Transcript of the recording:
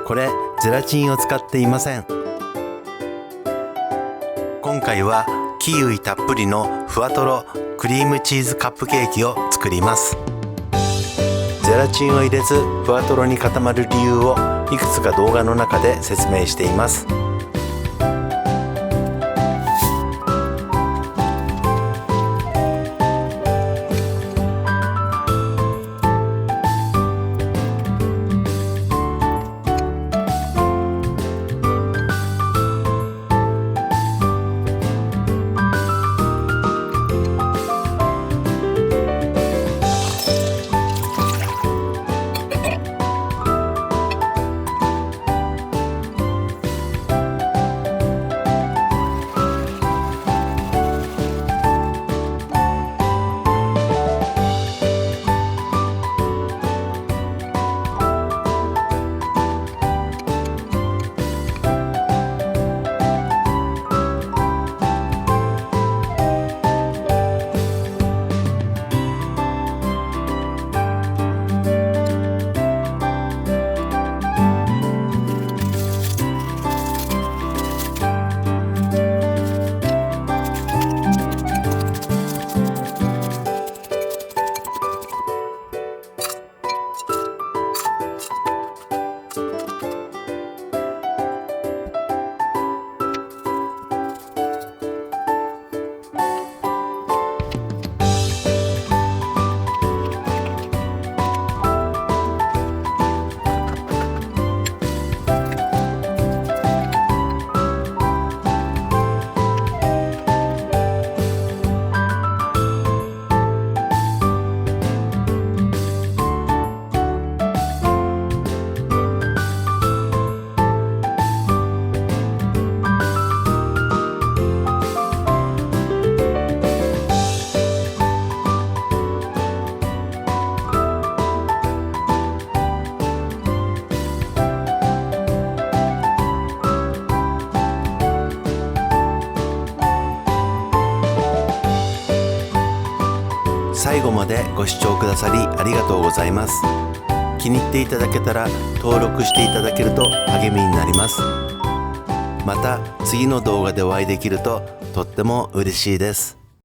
これゼラチンを使っていません。今回はキウイたっぷりのふわとろクリームチーズカップケーキを作ります。ゼラチンを入れずふわとろに固まる理由をいくつか動画の中で説明しています。最後までご視聴くださりありがとうございます。気に入っていただけたら登録していただけると励みになります。また次の動画でお会いできるととっても嬉しいです。